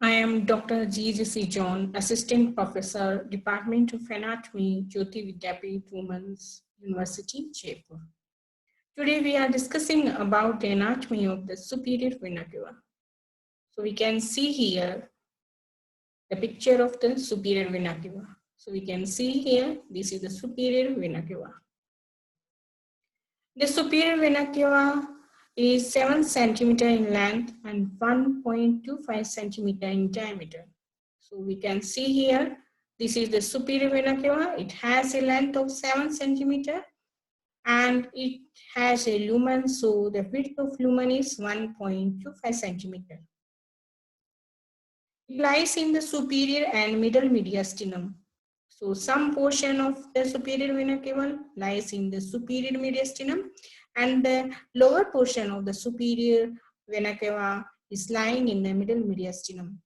I am Dr. G.J.C. John, Assistant Professor, Department of Anatomy, Jyoti Vidyapith Women's University, Jaipur. Today we are discussing about the anatomy of the superior vena cava. So we can see here the picture of the superior vena cava. So we can see here, this is the superior vena cava. The superior vena cava is 7 centimeter in length and 1.25 centimeter in diameter. So we can see here, this is the superior vena cava. It has a length of 7 centimeter and it has a lumen. So the width of lumen is 1.25 centimeter. It lies in the superior and middle mediastinum. So some portion of the superior vena cava lies in the superior mediastinum and the lower portion of the superior vena cava is lying in the middle mediastinum.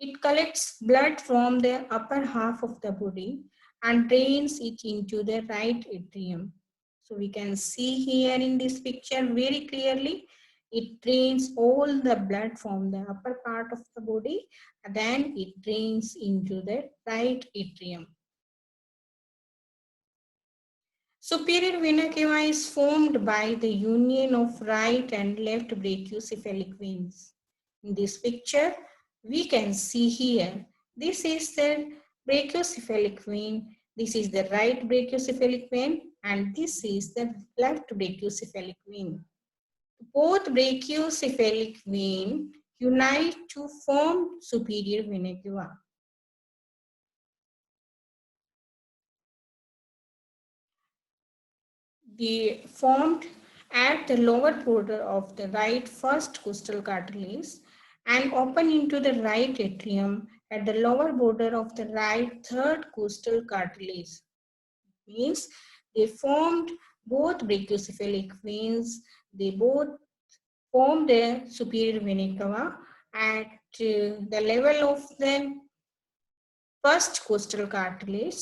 It collects blood from the upper half of the body and drains it into the right atrium. So we can see here in this picture very clearly, it drains all the blood from the upper part of the body and then it drains into the right atrium. Superior vena cava is formed by the union of right and left brachiocephalic veins. In this picture, we can see here, this is the brachiocephalic vein, this is the right brachiocephalic vein, and this is the left brachiocephalic vein. Both brachiocephalic vein unite to form superior vena cava. They formed at the lower border of the right first costal cartilage and open into the right atrium at the lower border of the right third costal cartilage. Means they formed both brachiocephalic veins, they both formed the superior vena cava at the level of the first costal cartilage,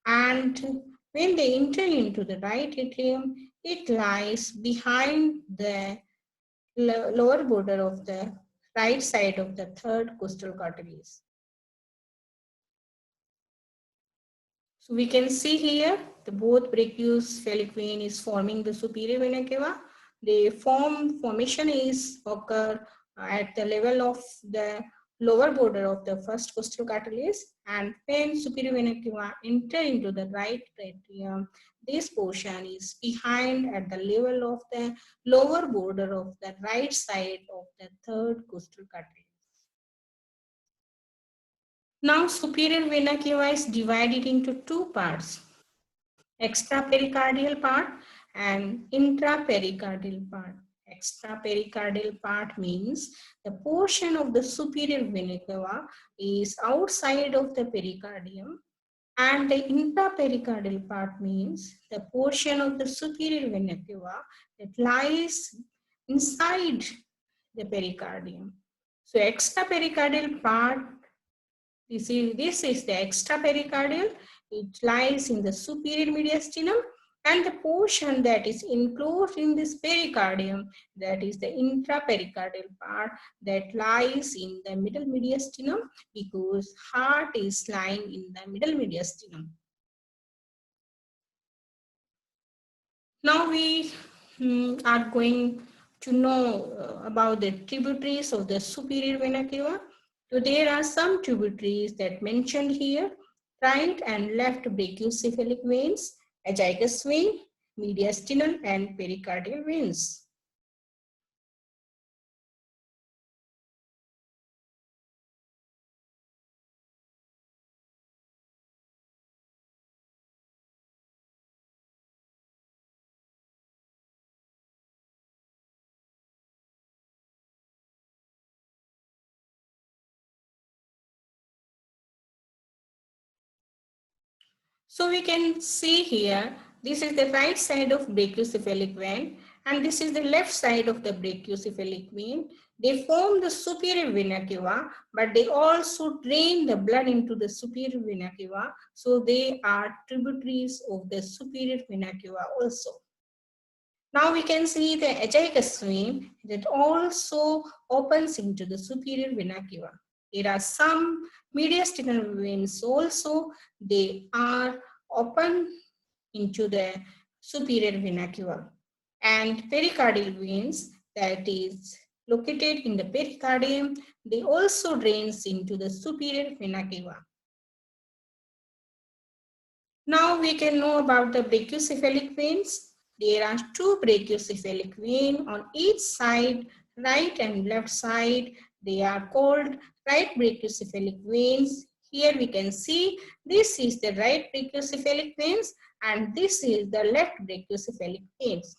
and when they enter into the right atrium, it lies behind the lower border of the right side of the third costal cartilage. So we can see here the both brachiocephalic vein is forming the superior vena cava. The formation is occur at the level of the lower border of the first costal cartilage, and when superior vena cava enter into the right atrium, this portion is behind at the level of the lower border of the right side of the third costal cartilage. Now superior vena cava is divided into two parts, extrapericardial part and intrapericardial part. Extrapericardial part means the portion of the superior vena cava is outside of the pericardium, and the intrapericardial part means the portion of the superior vena cava that lies inside the pericardium. So extrapericardial part, this is the extrapericardial. It lies in the superior mediastinum, and the portion that is enclosed in this pericardium, that is the intrapericardial part that lies in the middle mediastinum, because heart is lying in the middle mediastinum. Now we are going to know about the tributaries of the superior vena cava. So there are some tributaries that mentioned here: right and left brachiocephalic veins, azygous vein, mediastinal and pericardial veins. So we can see here, this is the right side of brachiocephalic vein and this is the left side of the brachiocephalic vein. They form the superior vena cava, but they also drain the blood into the superior vena cava. So they are tributaries of the superior vena cava also. Now we can see the agaricus vein that also opens into the superior vena cava. There are some mediastinal veins also, they are open into the superior vena cava. And pericardial veins that is located in the pericardium, they also drains into the superior vena cava. Now we can know about the brachiocephalic veins. There are two brachiocephalic veins on each side, right and left side. They are called right brachiocephalic veins. Here we can see this is the right brachiocephalic veins and this is the left brachiocephalic veins.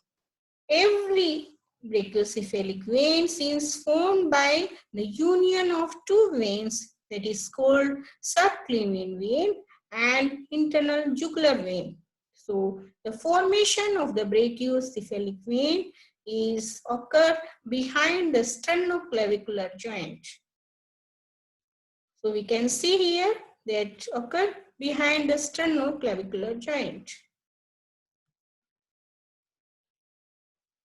Every brachiocephalic vein is formed by the union of two veins that is called subclavian vein and internal jugular vein. So the formation of the brachiocephalic vein is occur behind the sternoclavicular joint. So we can see here that occur behind the sternoclavicular joint.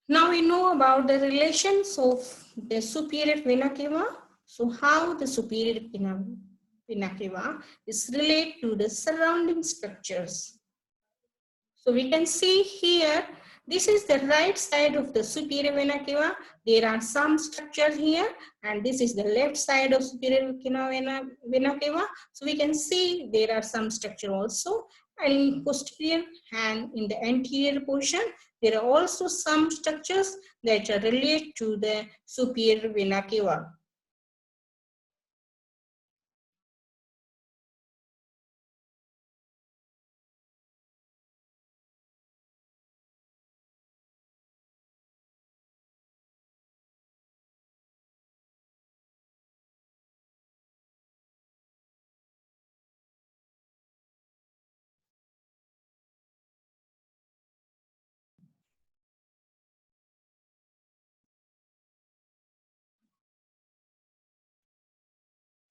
Now we know about the relations of the superior vena cava. So how the superior vena cava is related to the surrounding structures. So we can see here, this is the right side of the superior vena cava. There are some structures here and this is the left side of superior vena cava. So we can see there are some structure also, and in posterior and in the anterior portion, there are also some structures that are related to the superior vena cava.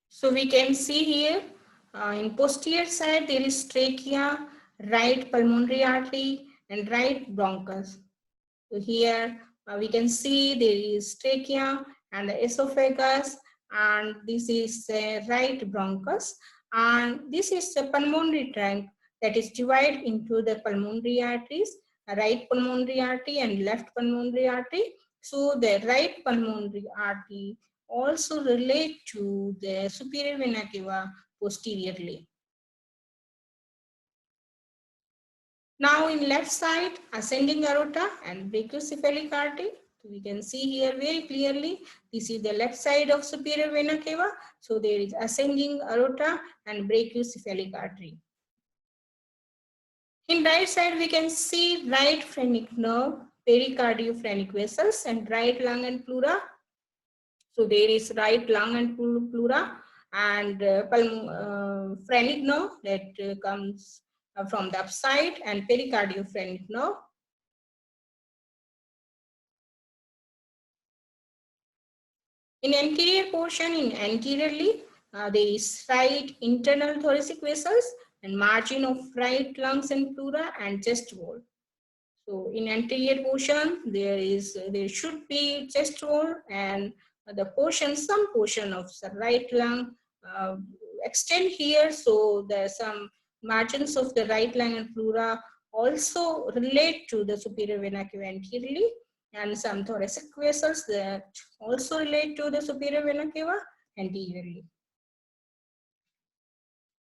So we can see here in posterior side there is trachea, right pulmonary artery and right bronchus. So here we can see there is trachea and the esophagus, and this is the right bronchus, and this is the pulmonary trunk that is divided into the pulmonary arteries, right pulmonary artery and left pulmonary artery. So the right pulmonary artery also relate to the superior vena cava posteriorly. Now in left side, ascending aorta and brachiocephalic artery. We can see here very clearly, this is the left side of superior vena cava. So there is ascending aorta and brachiocephalic artery. In right side, we can see right phrenic nerve, pericardiophrenic vessels and right lung and pleura. So there is right lung and pleura and phrenic nerve that comes from the upside and pericardiophrenic nerve. In anterior portion, in anteriorly, there is right internal thoracic vessels and margin of right lungs and pleura and chest wall. So in anterior portion, there should be chest wall and the portion, some portion of the right lung uh, extend here. So there are some margins of the right lung and pleura also relate to the superior vena cava anteriorly, and some thoracic vessels that also relate to the superior vena cava anteriorly.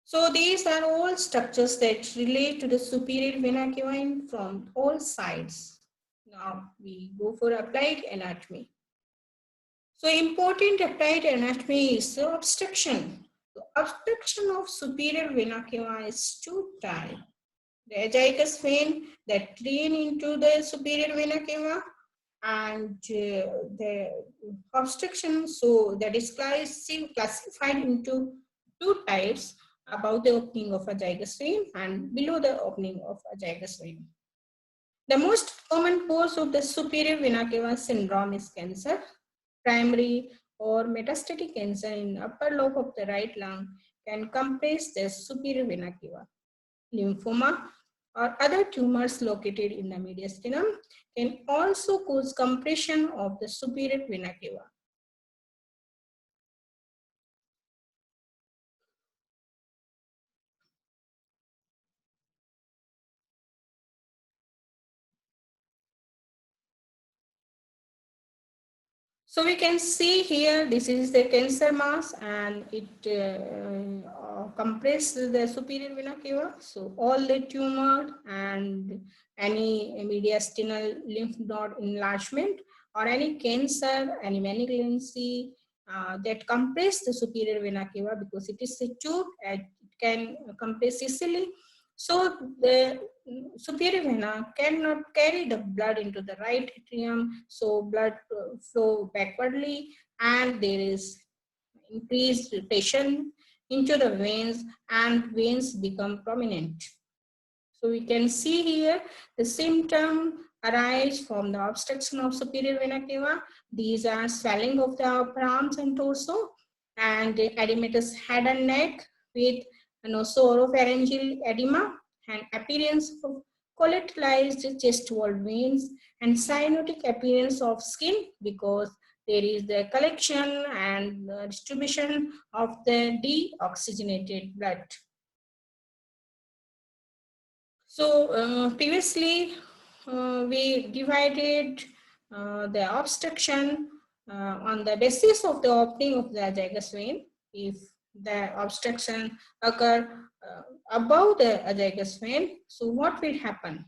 So these are all structures that relate to the superior vena cava from all sides. Now we go for applied anatomy. So important applied anatomy is the obstruction. The obstruction of superior vena cava is two types. The agaricus vein that drain into the superior vena cava and the obstruction, so that is classified into two types: above the opening of a agaricus vein and below the opening of a agaricus vein. The most common cause of the superior vena cava syndrome is cancer. Primary or metastatic cancer in upper lobe of the right lung can compress the superior vena cava. Lymphoma, or other tumors located in the mediastinum can also cause compression of the superior vena cava. So we can see here, this is the cancer mass and it compresses the superior vena cava. So all the tumor and any mediastinal lymph node enlargement or any cancer, any malignancy that compress the superior vena cava because it is acute and it can compress easily. So the superior vena cannot carry the blood into the right atrium, so blood flow backwardly and there is increased tension into the veins and veins become prominent. So we can see here the symptom arise from the obstruction of superior vena cava. These are swelling of the upper arms and torso and edematous head and neck with oropharyngeal edema and appearance of collateralized chest wall veins and cyanotic appearance of skin because there is the collection and distribution of the deoxygenated blood. So previously we divided the obstruction on the basis of the opening of the azygous vein. If the obstruction occur above the azygous vein, so what will happen?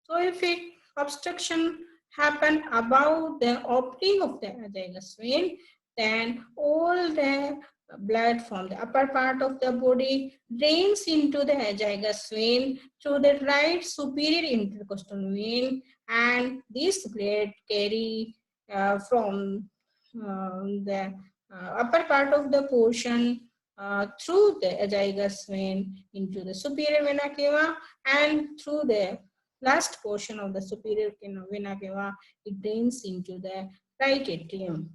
So if it obstruction happen above the opening of the azygous vein, then all the blood from the upper part of the body drains into the azygous vein through the right superior intercostal vein, and this blood carry from the upper part of the portion through the azygous vein into the superior vena cava and through the last portion of the superior vena cava, it drains into the right atrium.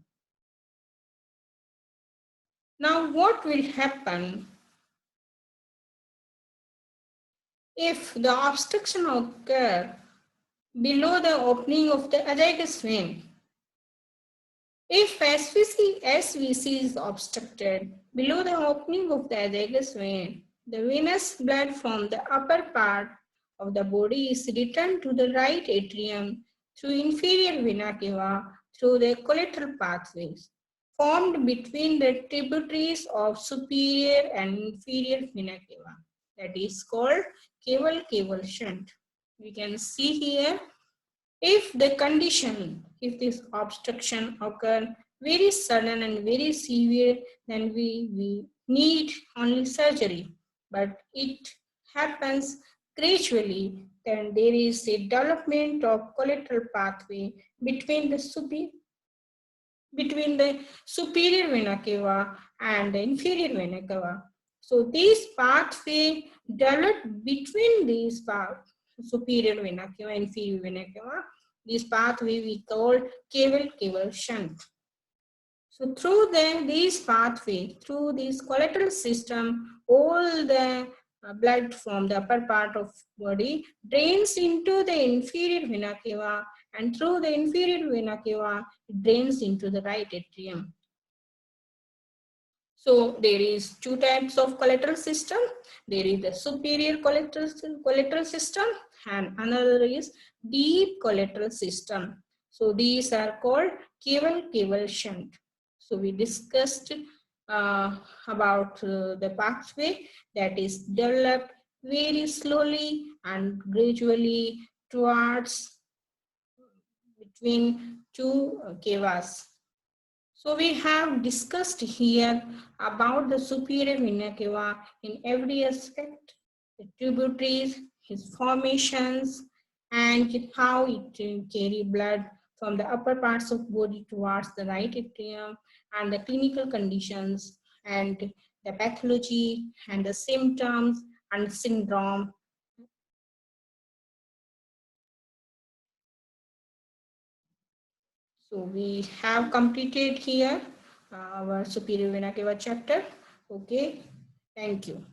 Now, what will happen if the obstruction occur below the opening of the azygous vein? If SVC is obstructed below the opening of the azygous vein, the venous blood from the upper part of the body is returned to the right atrium through inferior vena cava through the collateral pathways formed between the tributaries of superior and inferior vena cava. That is called caval-caval shunt. We can see here, if the condition, if this obstruction occur very sudden and very severe, then we need only surgery. But it happens gradually, then there is a development of collateral pathway between the superior vena cava and the inferior vena cava. So this pathway developed between these superior vena cava and inferior vena cava. This pathway we call caval-caval shunt. So through these pathway, through this collateral system, all the blood from the upper part of body drains into the inferior vena cava, and through the inferior vena cava, it drains into the right atrium. So there is two types of collateral system. There is the superior collateral system and another is deep collateral system. So these are called caval-caval shunt. So we discussed about the pathway that is developed very slowly and gradually towards between two cavas. So we have discussed here about the superior vena cava in every aspect, the tributaries, its formations, and how it carry blood from the upper parts of body towards the right atrium, and the clinical conditions, and the pathology, and the symptoms and syndrome. So we have completed here our superior vena cava chapter. Okay, thank you.